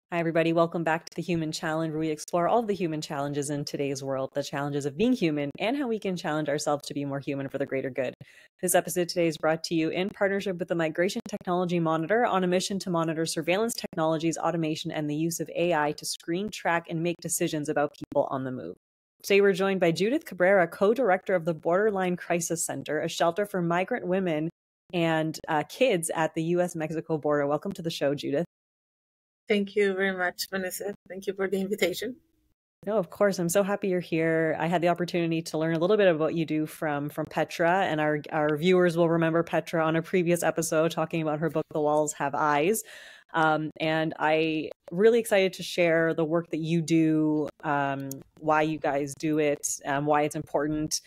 Hi, everybody. Welcome back to the Human Challenge, where we explore all of the human challenges in today's world, the challenges of being human, and how we can challenge ourselves to be more human for the greater good. This episode today is brought to you in partnership with the Migration Technology Monitor on a mission to monitor surveillance technologies, automation, and the use of AI to screen, track, and make decisions about people on the move. Today, we're joined by Judith Cabrera, co-director of the Borderline Crisis Center, a shelter for migrant women and kids at the U.S.-Mexico border. Welcome to the show, Judith. Thank you very much, Vanessa. Thank you for the invitation. No, of course. I'm so happy you're here. I had the opportunity to learn a little bit of what you do from Petra, and our viewers will remember Petra on a previous episode talking about her book, The Walls Have Eyes. And I really excited to share the work that you do, why you guys do it, why it's important.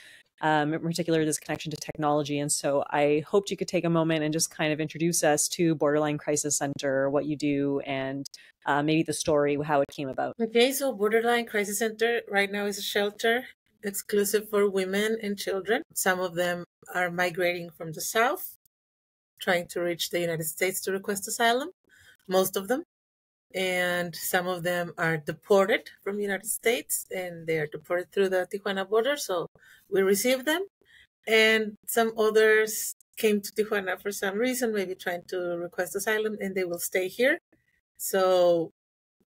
In particular, this connection to technology. And so I hoped you could take a moment and just kind of introduce us to Borderline Crisis Center, what you do, and maybe the story, how it came about. Okay, so Borderline Crisis Center right now is a shelter exclusive for women and children. Some of them are migrating from the South, trying to reach the United States to request asylum, most of them. And some of them are deported from the United States, and they are deported through the Tijuana border. So we receive them. And some others came to Tijuana for some reason, maybe trying to request asylum, and they will stay here. So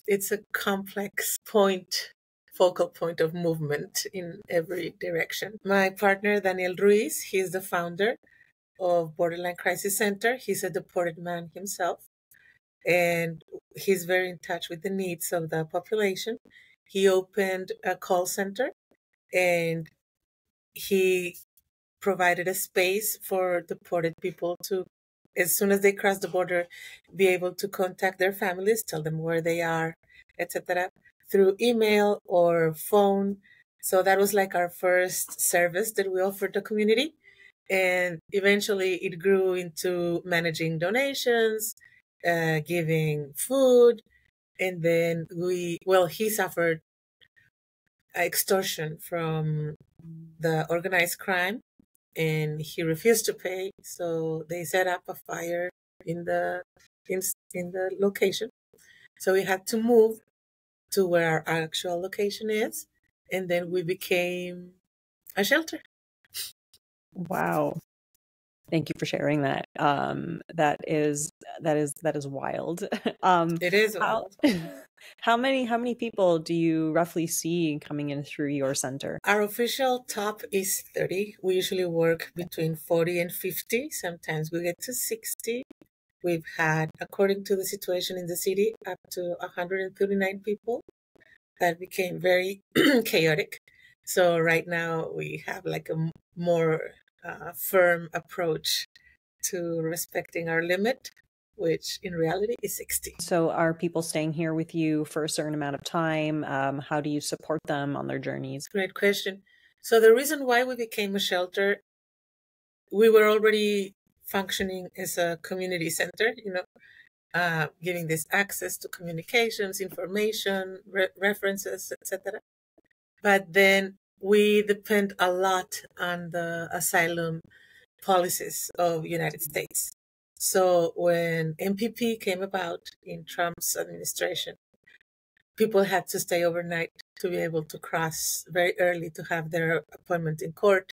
it's a complex focal point of movement in every direction. My partner, Daniel Ruiz, he is the founder of Borderline Crisis Center. He's a deported man himself, and he's very in touch with the needs of the population. He opened a call center, and he provided a space for deported people to, as soon as they cross the border, be able to contact their families, tell them where they are, etc., through email or phone. So that was like our first service that we offered the community. And eventually it grew into managing donations, giving food. And then he suffered extortion from the organized crime, and he refused to pay. So they set up a fire in the location. So we had to move to where our actual location is, and then we became a shelter. Wow. Thank you for sharing that. That is wild. It is wild. How many people do you roughly see coming in through your center? Our official top is 30. We usually work between 40 and 50. Sometimes we get to 60. We've had, according to the situation in the city, up to 139 people. That became very chaotic. So right now we have like a more firm approach to respecting our limit, which in reality is 60. So are people staying here with you for a certain amount of time? How do you support them on their journeys? Great question. So the reason why we became a shelter, we were already functioning as a community center, giving this access to communications, information, references, etc. But then we depend a lot on the asylum policies of United States. So when MPP came about in Trump's administration, people had to stay overnight to be able to cross very early to have their appointment in court.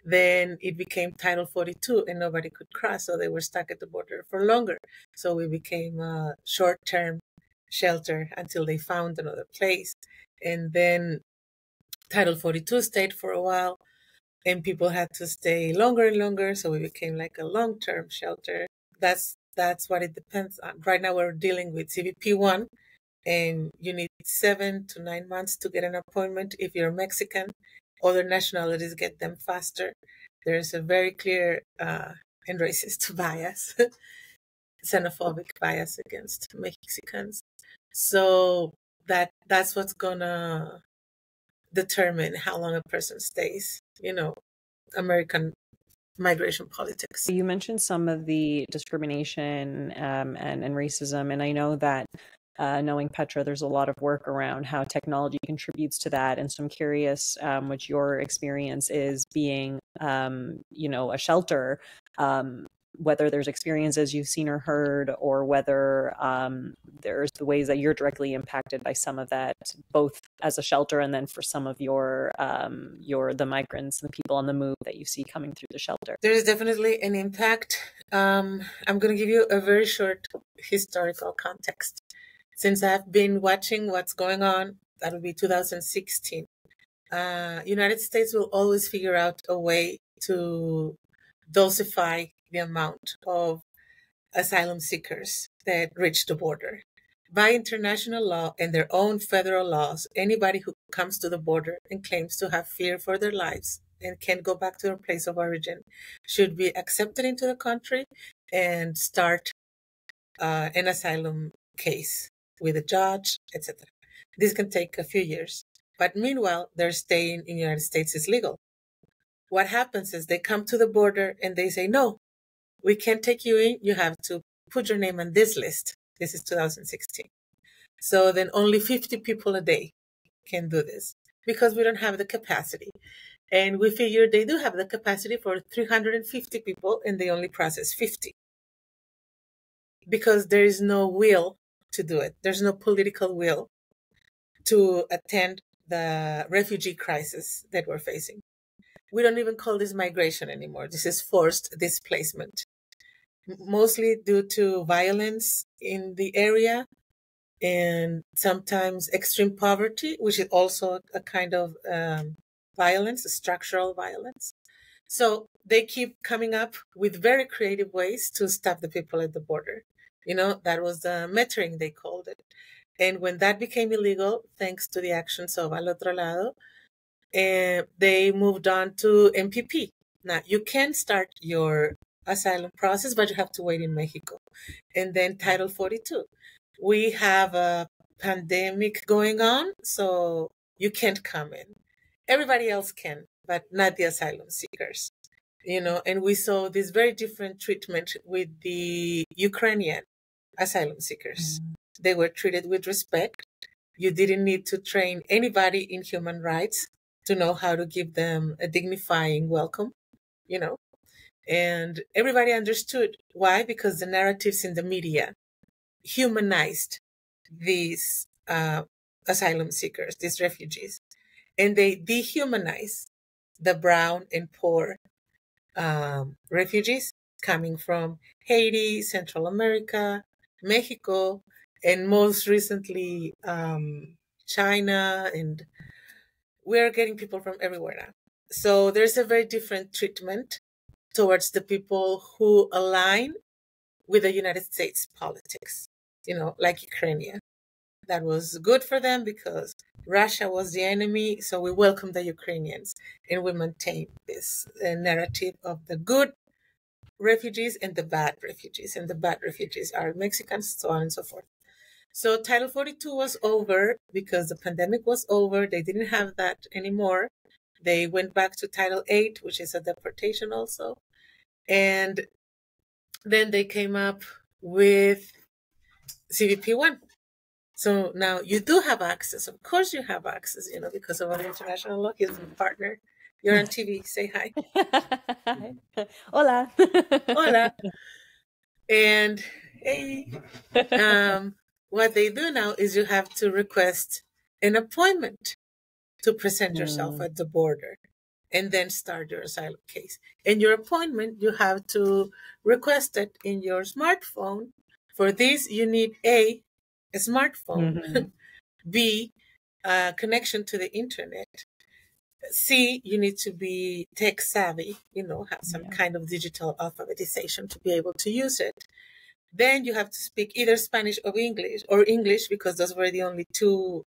Then it became Title 42 and nobody could cross, so they were stuck at the border for longer. So we became a short-term shelter until they found another place. And then Title 42 stayed for a while, and people had to stay longer and longer, so we became like a long-term shelter. That's what it depends on. Right now we're dealing with CBP1, and you need 7 to 9 months to get an appointment if you're Mexican. Other nationalities get them faster. There's a very clear and racist bias, xenophobic bias against Mexicans. So that's what's gonna determine how long a person stays, American migration politics. You mentioned some of the discrimination and racism, and I know that knowing Petra, there's a lot of work around how technology contributes to that. And so I'm curious what your experience is being, a shelter. whether there's experiences you've seen or heard, or whether there's the ways that you're directly impacted by some of that, both as a shelter and then for some of your the migrants and the people on the move that you see coming through the shelter. There is definitely an impact. I'm going to give you a very short historical context. Since I've been watching what's going on, that'll be 2016. United States will always figure out a way to dosify the amount of asylum seekers that reach the border. By international law and their own federal laws, anybody who comes to the border and claims to have fear for their lives and can't go back to their place of origin should be accepted into the country and start an asylum case with a judge, etc. This can take a few years. But meanwhile, their stay in the United States is legal. What happens is they come to the border and they say, no, we can't take you in. You have to put your name on this list. This is 2016. So then only 50 people a day can do this because we don't have the capacity. And we figure they do have the capacity for 350 people and they only process 50. Because there is no will to do it. There's no political will to attend the refugee crisis that we're facing. We don't even call this migration anymore. This is forced displacement, mostly due to violence in the area and sometimes extreme poverty, which is also a kind of violence, a structural violence. So they keep coming up with very creative ways to stop the people at the border. That was the metering, they called it. And when that became illegal, thanks to the actions of Al Otro Lado, they moved on to MPP. Now, you can start your asylum process, but you have to wait in Mexico. And then Title 42. We have a pandemic going on, so you can't come in. Everybody else can, but not the asylum seekers. And we saw this very different treatment with the Ukrainian asylum seekers. They were treated with respect. You didn't need to train anybody in human rights to know how to give them a dignifying welcome, and everybody understood why, because the narratives in the media humanized these asylum seekers, these refugees, and they dehumanize the brown and poor refugees coming from Haiti, Central America, Mexico, and most recently China, and we're getting people from everywhere now. So there's a very different treatment towards the people who align with the United States politics, like Ukraine. That was good for them because Russia was the enemy, so we welcome the Ukrainians and we maintain this narrative of the good refugees and the bad refugees, and the bad refugees are Mexicans, so on and so forth. So Title 42 was over because the pandemic was over. They didn't have that anymore. They went back to Title 8, which is a deportation also. And then they came up with CBP 1. So now you do have access. Of course you have access, because of our international law. He's my partner. You're on TV. Say hi. Hola. Hola. And hey. What they do now is you have to request an appointment to present yourself at the border and then start your asylum case. And your appointment, you have to request it in your smartphone. For this, you need A, a smartphone, B, a connection to the internet, C, you need to be tech savvy, have some kind of digital alphabetization to be able to use it. Then you have to speak either Spanish or English, because those were the only two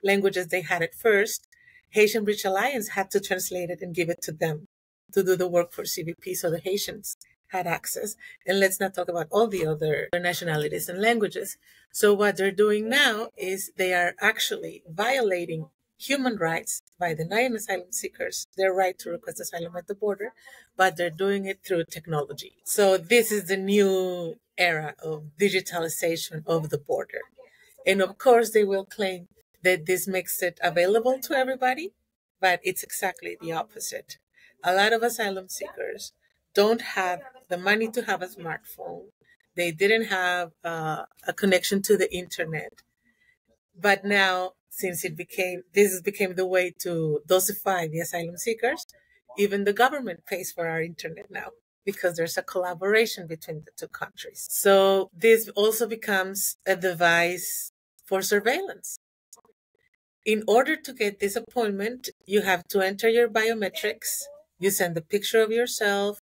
languages they had at first. Haitian Bridge Alliance had to translate it and give it to them to do the work for CBP, so the Haitians had access. And let's not talk about all the other nationalities and languages. So what they're doing now is they are actually violating human rights by denying asylum seekers their right to request asylum at the border, but they're doing it through technology. So this is the new era of digitalization of the border. And of course, they will claim that this makes it available to everybody, but it's exactly the opposite. A lot of asylum seekers don't have the money to have a smartphone. They didn't have a connection to the internet. But now, since this became the way to dosify the asylum seekers, even the government pays for our internet now because there's a collaboration between the two countries. So this also becomes a device for surveillance. In order to get this appointment, you have to enter your biometrics. You send a picture of yourself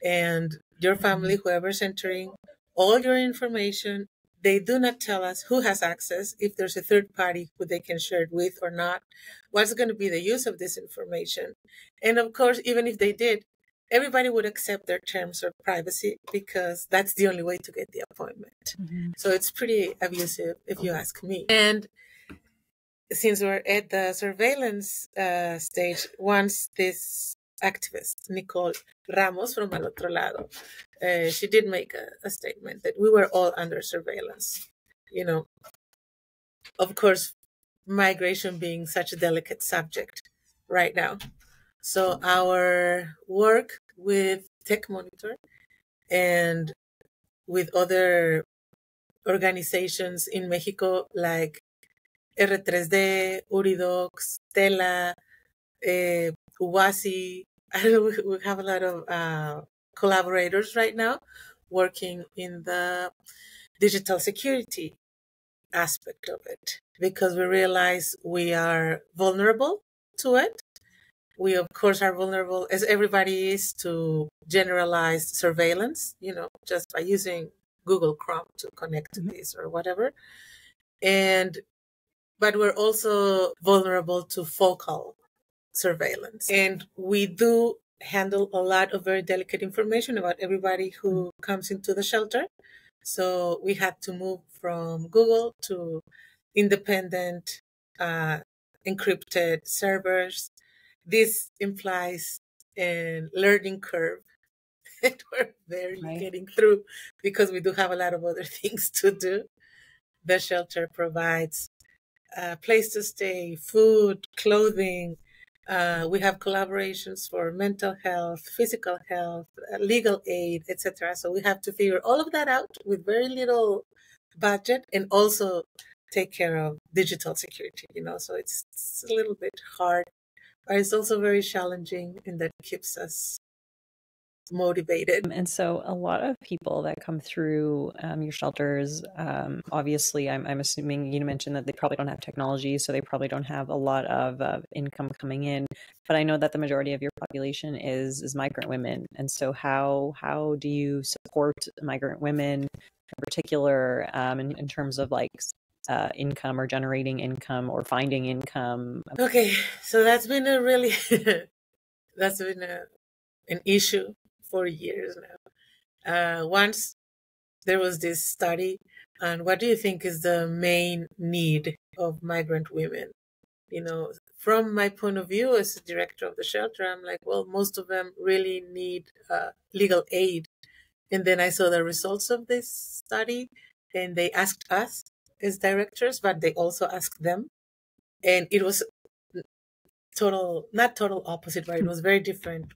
and your family, whoever's entering, all your information. They do not tell us who has access, if there's a third party who they can share it with or not, what's going to be the use of this information. And of course, even if they did, everybody would accept their terms of privacy because that's the only way to get the appointment. So it's pretty abusive, if you ask me. And since we're at the surveillance stage, once this activist, Nicole Ramos from Al Otro Lado, she did make a statement that we were all under surveillance. You know, of course, migration being such a delicate subject right now. So our work with Tech Monitor and with other organizations in Mexico like R3D, Uridox, Tela, Uwasi. We have a lot of collaborators right now working in the digital security aspect of it because we realize we are vulnerable to it. We, of course, are vulnerable, as everybody is, to generalized surveillance, just by using Google Chrome to connect to this or whatever. But we're also vulnerable to focal surveillance. And we do handle a lot of very delicate information about everybody who comes into the shelter. So we had to move from Google to independent encrypted servers. This implies a learning curve that we're barely getting through because we do have a lot of other things to do. The shelter provides a place to stay, food, clothing. We have collaborations for mental health, physical health, legal aid, etc. So we have to figure all of that out with very little budget and also take care of digital security, so it's a little bit hard, but it's also very challenging, and that keeps us motivated. And so a lot of people that come through your shelters, obviously, I'm assuming you mentioned that they probably don't have technology, so they probably don't have a lot of income coming in. But I know that the majority of your population is migrant women. And so how do you support migrant women in particular in terms of like income or generating income or finding income? Okay, so that's been a really an issue for years now. Once there was this study on what do you think is the main need of migrant women? From my point of view as the director of the shelter, I'm like, well, most of them really need legal aid. And then I saw the results of this study, and they asked us as directors, but they also asked them. And it was not total opposite, but it was very different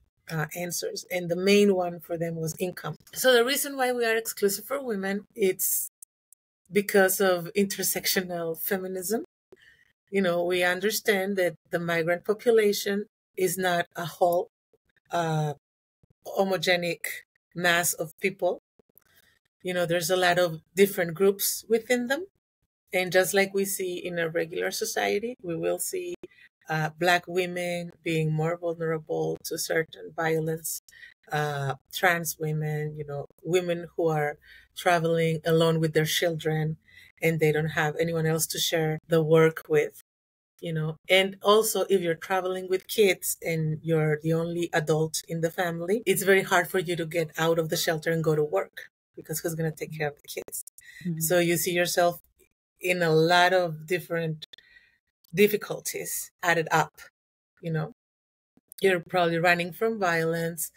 answers. And the main one for them was income. So the reason why we are exclusive for women, it's because of intersectional feminism. We understand that the migrant population is not a whole homogenic mass of people. There's a lot of different groups within them. And just like we see in a regular society, we will see Black women being more vulnerable to certain violence, trans women, women who are traveling alone with their children and they don't have anyone else to share the work with, And also, if you're traveling with kids and you're the only adult in the family, it's very hard for you to get out of the shelter and go to work because who's going to take care of the kids? So you see yourself in a lot of different difficulties added up. You're probably running from violence.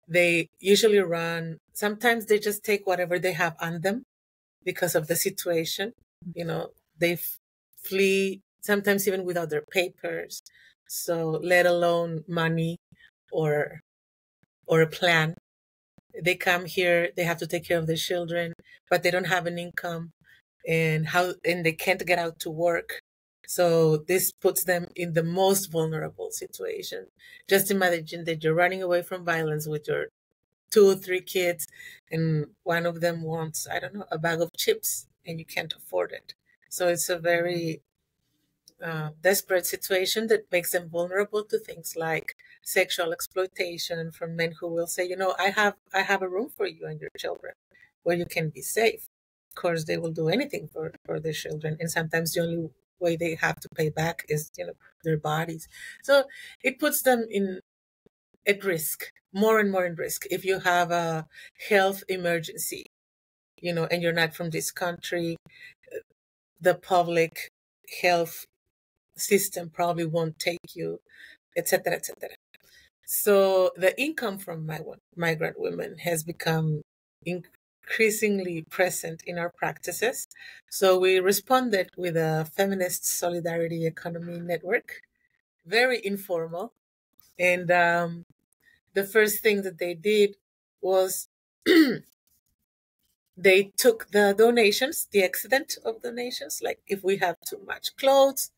They usually run. Sometimes they just take whatever they have on them because of the situation. They flee, sometimes even without their papers. So let alone money or a plan. They come here, they have to take care of their children, but they don't have an income, and they can't get out to work. So this puts them in the most vulnerable situation. Just imagine that you're running away from violence with your 2 or 3 kids, and one of them wants, I don't know, a bag of chips, and you can't afford it. So it's a very desperate situation that makes them vulnerable to things like sexual exploitation from men who will say, I have a room for you and your children where you can be safe. Of course, they will do anything for their children, and sometimes the only way they have to pay back is their bodies. So it puts them in at risk, more and more in risk. If you have a health emergency, and you're not from this country, the public health system probably won't take you, etc., etc. So the income from migrant women has become increasingly present in our practices. So we responded with a feminist solidarity economy network, very informal. And the first thing that they did was they took the donations, the excedent of donations, like if we have too much clothes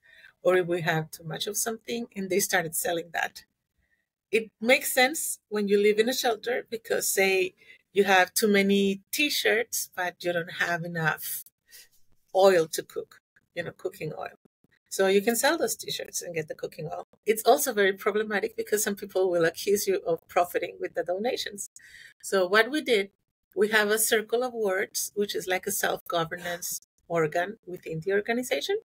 or if we have too much of something, and they started selling that. It makes sense when you live in a shelter because, say, you have too many t-shirts, but you don't have enough oil to cook, cooking oil. So you can sell those t-shirts and get the cooking oil. It's also very problematic because some people will accuse you of profiting with the donations. So what we did, we have a circle of words, which is like a self-governance organ within the organization.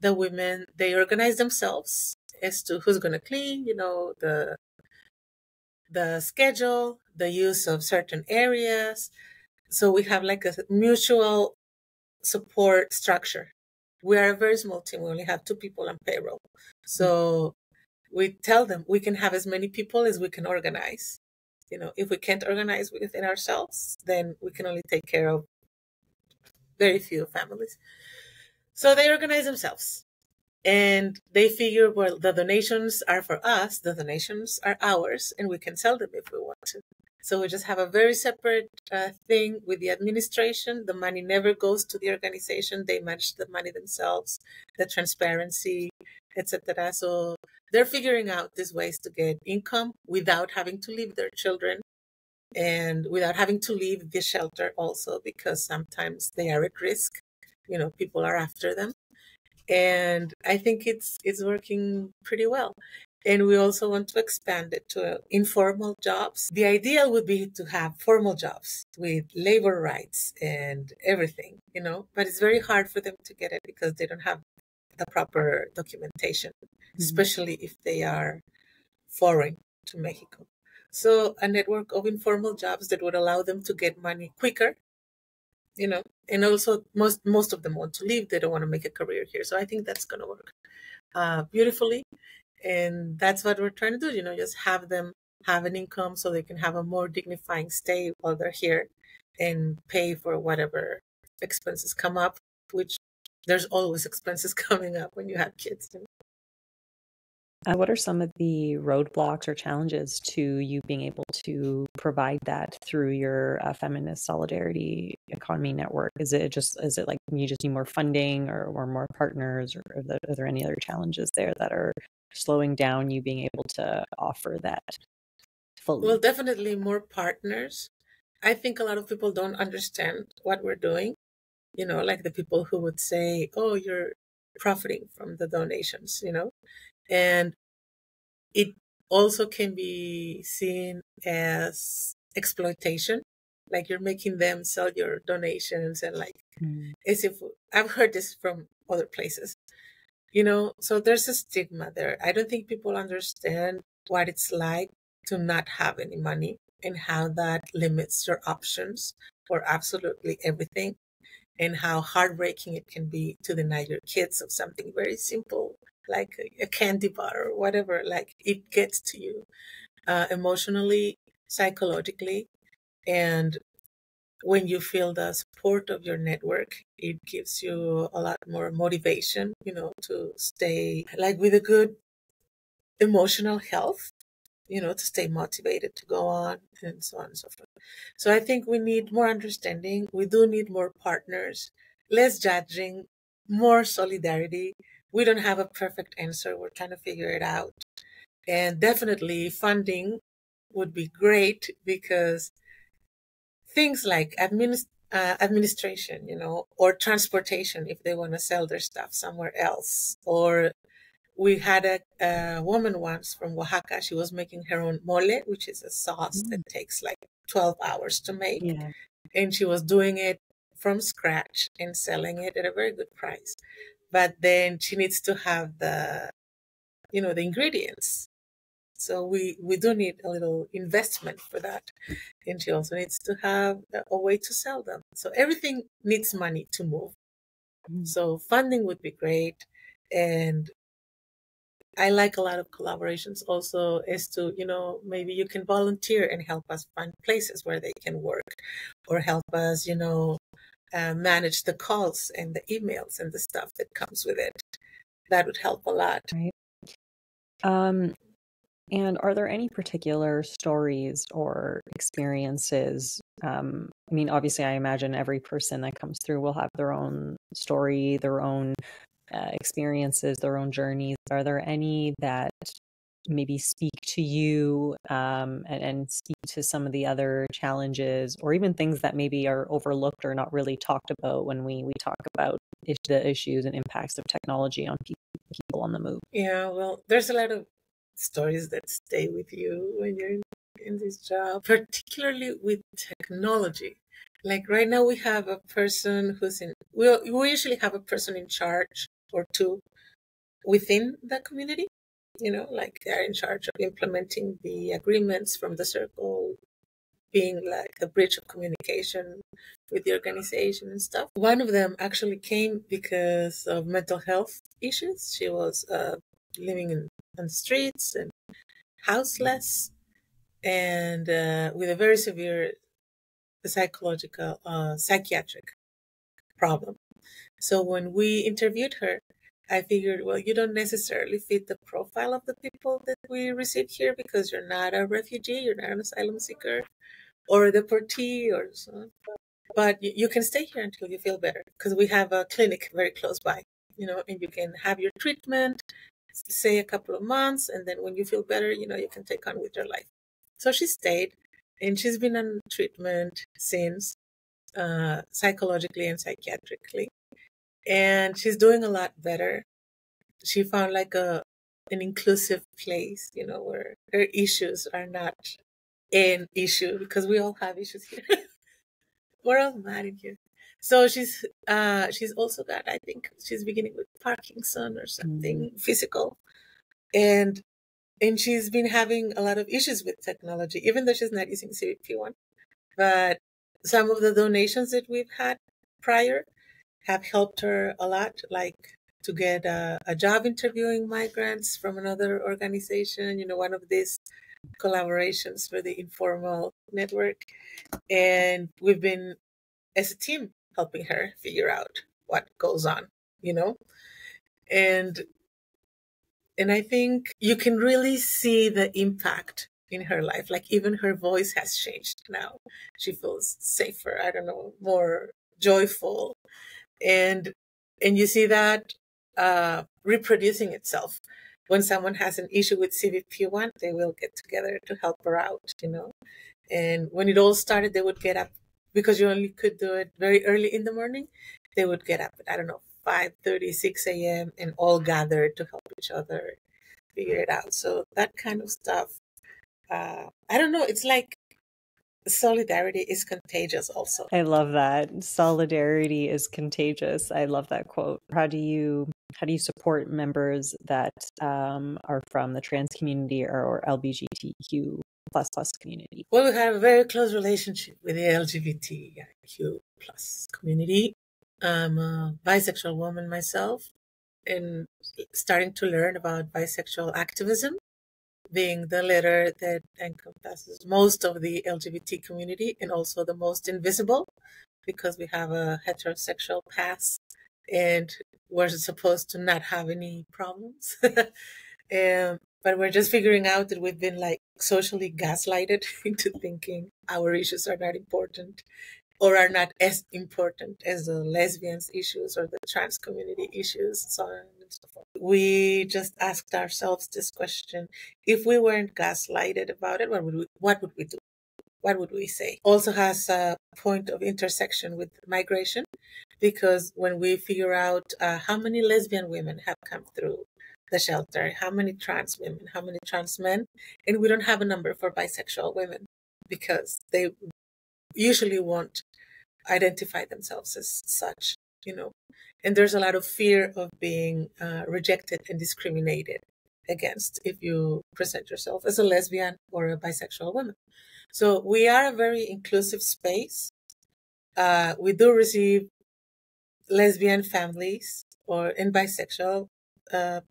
The women, they organize themselves as to who's going to clean, the schedule, the use of certain areas. So we have like a mutual support structure. We are a very small team. We only have 2 people on payroll. So we tell them we can have as many people as we can organize. If we can't organize within ourselves, then we can only take care of very few families. So they organize themselves. And they figure, well, the donations are for us, the donations are ours, and we can sell them if we want to. So we just have a very separate thing with the administration. The money never goes to the organization. They manage the money themselves, the transparency, etc. So they're figuring out these ways to get income without having to leave their children and without having to leave the shelter also, because sometimes they are at risk. People are after them. And I think it's working pretty well. And we also want to expand it to informal jobs. The ideal would be to have formal jobs with labor rights and everything, but it's very hard for them to get it because they don't have the proper documentation, especially if they are foreign to Mexico. So a network of informal jobs that would allow them to get money quicker, and also most of them want to leave. They don't want to make a career here. So I think that's going to work beautifully. And that's what we're trying to do, just have them have an income so they can have a more dignifying stay while they're here and pay for whatever expenses come up, which there's always expenses coming up when you have kids. What are some of the roadblocks or challenges to you being able to provide that through your feminist solidarity economy network? Is it like you just need more funding or more partners, or are there any other challenges there that are slowing down you being able to offer that fully? Well, definitely more partners. I think a lot of people don't understand what we're doing. Like the people who would say, oh, you're profiting from the donations, and it also can be seen as exploitation, like you're making them sell your donations, and like as if I've heard this from other places, so there's a stigma there. I don't think people understand what it's like to not have any money and how that limits your options for absolutely everything, and how heartbreaking it can be to deny your kids of something very simple like a candy bar or whatever. Like it gets to you emotionally, psychologically, and when you feel the support of your network, it gives you a lot more motivation, to stay like with a good emotional health. to stay motivated to go on, and so on and so forth. So I think we need more understanding. We do need more partners, less judging, more solidarity. We don't have a perfect answer. We're trying to figure it out. And definitely funding would be great, because things like administration, or transportation, if they want to sell their stuff somewhere else. Or we had a woman once from Oaxaca. She was making her own mole, which is a sauce that takes like 12 hours to make. Yeah. And she was doing it from scratch and selling it at a very good price. But then she needs to have the ingredients. So we do need a little investment for that. And she also needs to have a way to sell them. So everything needs money to move. So funding would be great. And I like a lot of collaborations also as to, maybe you can volunteer and help us find places where they can work, or help us, manage the calls and the emails and the stuff that comes with it. That would help a lot. Right. And are there any particular stories or experiences? Obviously, I imagine every person that comes through will have their own story, their own experiences, their own journeys. Are there any that maybe speak to you and speak to some of the other challenges, or even things that maybe are overlooked or not really talked about when we talk about the issues and impacts of technology on people on the move? Yeah, well, there's a lot of stories that stay with you when you're in this job, particularly with technology. Like right now, we have a person we usually have a person in charge or two within the community, like they're in charge of implementing the agreements from the circle, being like a bridge of communication with the organization and stuff. One of them actually came because of mental health issues. She was living on the streets and houseless, and with a very severe psychiatric problem. So when we interviewed her, I figured, well, you don't necessarily fit the profile of the people that we receive here, because you're not a refugee, you're not an asylum seeker or a deportee or so. But you can stay here until you feel better, because we have a clinic very close by, and you can have your treatment, say a couple of months, and then when you feel better, you can take on with your life. So she stayed, and she's been on treatment since, psychologically and psychiatrically, and she's doing a lot better. She found like an inclusive place, where her issues are not an issue, because we all have issues here. We're all mad in here. So she's also got, I think she's beginning with Parkinson or something physical, and she's been having a lot of issues with technology, even though she's not using CVP1. But some of the donations that we've had prior have helped her a lot, like to get a job interviewing migrants from another organization, one of these collaborations for the informal network. And we've been, as a team, helping her figure out what goes on, and I think you can really see the impact in her life. Like even her voice has changed now. She feels safer, I don't know, more joyful. And you see that reproducing itself. When someone has an issue with CVP1, they will get together to help her out, And when it all started, they would get up, because you only could do it very early in the morning. They would get up at, 5:30, 6 a.m. and all gather to help each other figure it out. So that kind of stuff, I don't know. It's like solidarity is contagious also. I love that. Solidarity is contagious. I love that quote. How do you support members that are from the trans community or LGBTQ plus community? Well, we have a very close relationship with the LGBTQ plus community. I'm a bisexual woman myself, and starting to learn about bisexual activism, being the letter that encompasses most of the LGBT community and also the most invisible, because we have a heterosexual past and we're supposed to not have any problems. but we're just figuring out that we've been like socially gaslighted into thinking our issues are not important or are not as important as the lesbians issues or the trans community issues, so on and so forth. We just asked ourselves this question: if we weren't gaslighted about it, what would we do? What would we say? Also has a point of intersection with migration, because when we figure out how many lesbian women have come through the shelter, how many trans women, how many trans men, and we don't have a number for bisexual women because they usually won't identify themselves as such, and there's a lot of fear of being rejected and discriminated against if you present yourself as a lesbian or a bisexual woman. So we are a very inclusive space. We do receive lesbian families and bisexual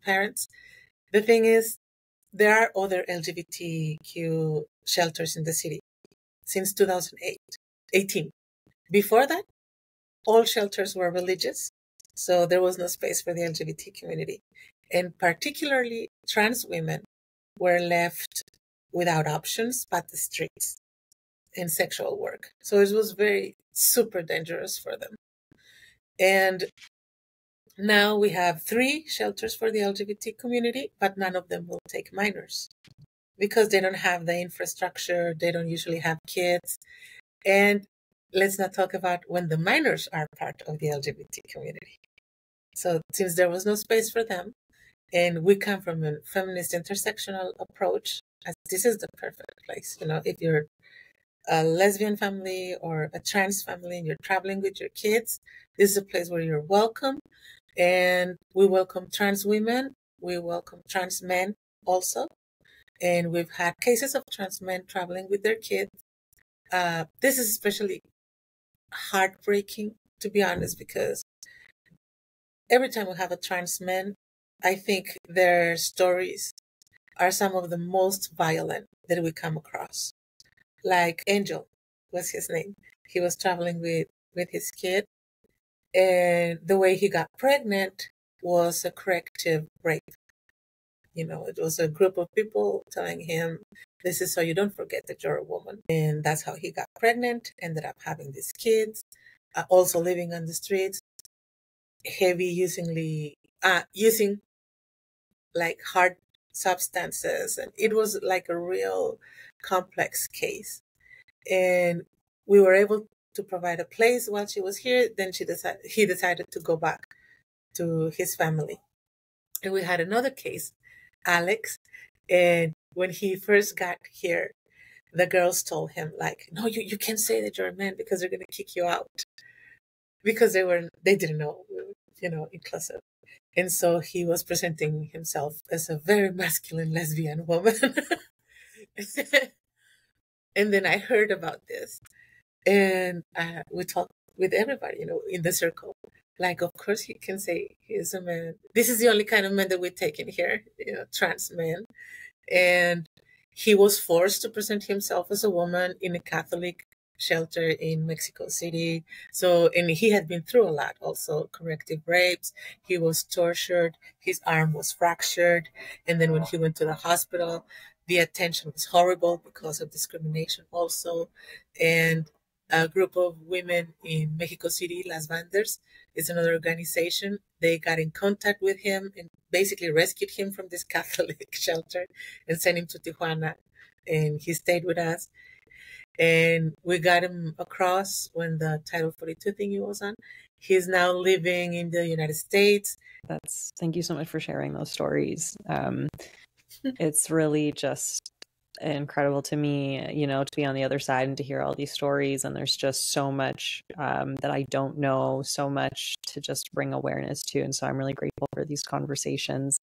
parents. The thing is, there are other LGBTQ shelters in the city since 2018. Before that, all shelters were religious, so there was no space for the LGBT community. And particularly trans women were left without options but the streets and sexual work. So it was very super dangerous for them. And now we have 3 shelters for the LGBT community, but none of them will take minors because they don't have the infrastructure. They don't usually have kids. And let's not talk about when the minors are part of the LGBT community. So since there was no space for them, and we come from a feminist intersectional approach, this is the perfect place. If you're a lesbian family or a trans family and you're traveling with your kids, this is a place where you're welcome. And we welcome trans women. We welcome trans men also. And we've had cases of trans men traveling with their kids. This is especially heartbreaking, to be honest, because every time we have a trans man, I think their stories are some of the most violent that we come across. Like Angel was his name. He was traveling with his kid, and the way he got pregnant was a corrective rape. It was a group of people telling him, this is so you don't forget that you're a woman. And that's how he got pregnant, ended up having these kids, also living on the streets, using like hard substances. And it was like a real complex case. And we were able to provide a place while she was here. Then he decided to go back to his family. And we had another case, Alex. And when he first got here, the girls told him, like, no, you can't say that you're a man because they're going to kick you out. Because they didn't know, inclusive. And so he was presenting himself as a very masculine lesbian woman. And then I heard about this. And we talked with everybody, in the circle. Like, of course, he can say he's a man. This is the only kind of man that we take in here, trans men. And he was forced to present himself as a woman in a Catholic shelter in Mexico City. So, and he had been through a lot, also corrective rapes. He was tortured. His arm was fractured. And then when he went to the hospital, the attention was horrible because of discrimination also. And a group of women in Mexico City, Las Banders, is another organization. They got in contact with him and basically rescued him from this Catholic shelter and sent him to Tijuana. And he stayed with us. And we got him across when the Title 42 thingy was on. He's now living in the United States. Thank you so much for sharing those stories. It's really just incredible to me, to be on the other side and to hear all these stories. And there's just so much that I don't know, so much to just bring awareness to. And so I'm really grateful for these conversations.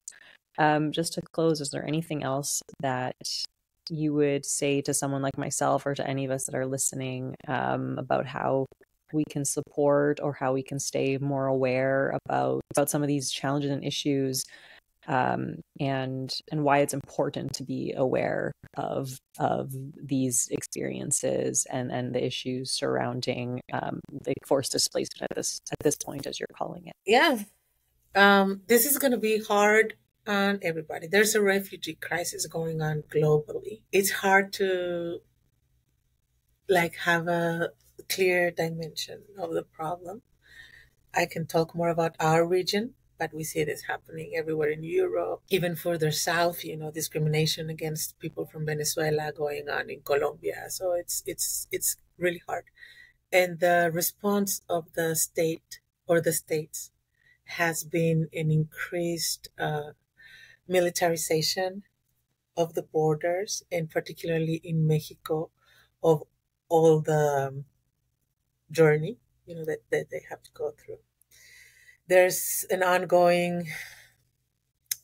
Just to close, is there anything else that you would say to someone like myself or to any of us that are listening about how we can support or how we can stay more aware about some of these challenges and issues, and why it's important to be aware of these experiences and the issues surrounding the forced displacement at this point, as you're calling it? Yeah. This is going to be hard on everybody. There's a refugee crisis going on globally. It's hard to have a clear dimension of the problem. I can talk more about our region, but we see this happening everywhere in Europe, even further south, discrimination against people from Venezuela going on in Colombia. So it's really hard. And the response of the state or the states has been an increased militarization of the borders, and particularly in Mexico, of all the journey, that they have to go through. There's an ongoing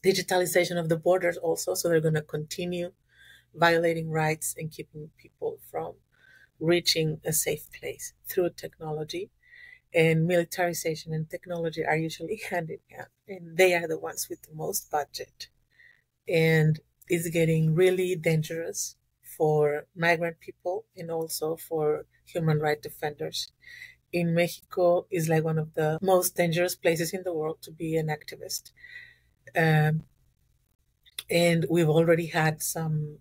digitalization of the borders also, so they're going to continue violating rights and keeping people from reaching a safe place through technology. And militarization and technology are usually hand in hand, and they are the ones with the most budget. And it's getting really dangerous for migrant people and also for human rights defenders. In Mexico is like one of the most dangerous places in the world to be an activist. And we've already had some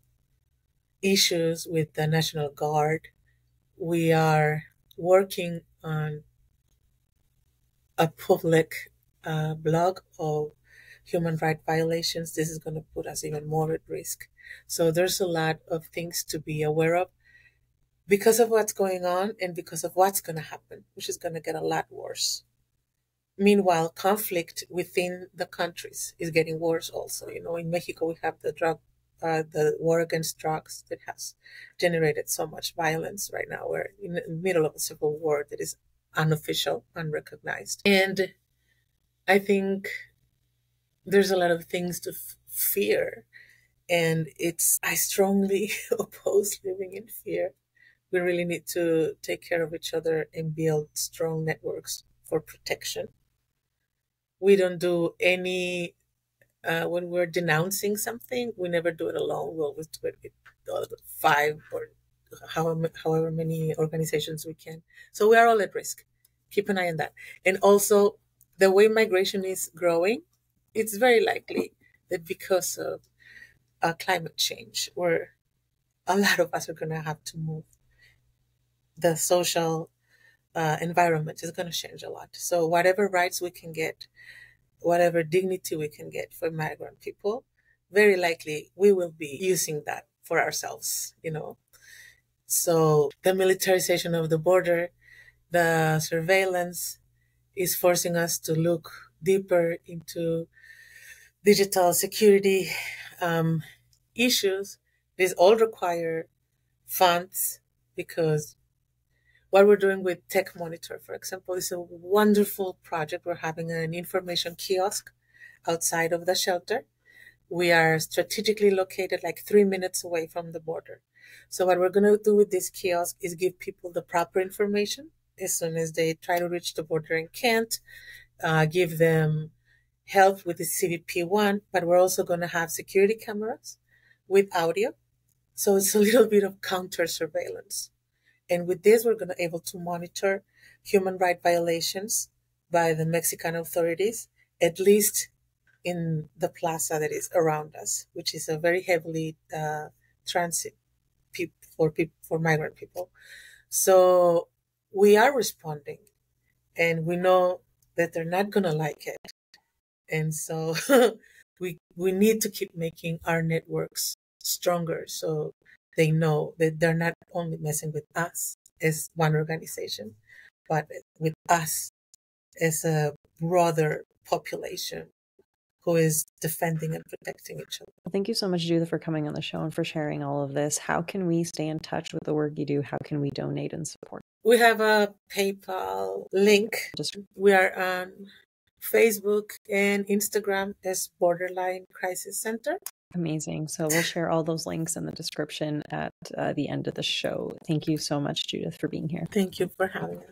issues with the National Guard. We are working on a public blog of human rights violations. This is going to put us even more at risk. So there's a lot of things to be aware of because of what's going on and because of what's going to happen, which is going to get a lot worse. Meanwhile, conflict within the countries is getting worse also. In Mexico, we have the war against drugs that has generated so much violence right now. We're in the middle of a civil war that is unofficial, unrecognized. And I think there's a lot of things to fear. And I strongly oppose living in fear. We really need to take care of each other and build strong networks for protection. We don't do any, when we're denouncing something, we never do it alone. We always do it with 5 or however many organizations we can. So we are all at risk. Keep an eye on that. And also, the way migration is growing, it's very likely that because of climate change, where a lot of us are going to have to move, the social environment is going to change a lot. So whatever rights we can get, whatever dignity we can get for migrant people, very likely we will be using that for ourselves, So the militarization of the border, the surveillance is forcing us to look deeper into digital security issues. These all require funds, because what we're doing with Tech Monitor, for example, is a wonderful project. We're having an information kiosk outside of the shelter. We are strategically located 3 minutes away from the border. So what we're going to do with this kiosk is give people the proper information as soon as they try to reach the border and can't, give them help with the CBP1, but we're also going to have security cameras with audio. So it's a little bit of counter surveillance. And with this, we're going to be able to monitor human rights violations by the Mexican authorities, at least in the plaza that is around us, which is a very heavily transit for migrant people. So we are responding, and we know that they're not going to like it. And so we need to keep making our networks stronger, so they know that they're not only messing with us as one organization, but with us as a broader population who is defending and protecting each other. Well, thank you so much, Judith, for coming on the show and for sharing all of this. How can we stay in touch with the work you do? How can we donate and support? We have a PayPal link. We are on Facebook and Instagram as Borderline Crisis Center. Amazing. So we'll share all those links in the description at the end of the show. Thank you so much, Judith, for being here. Thank you for having us.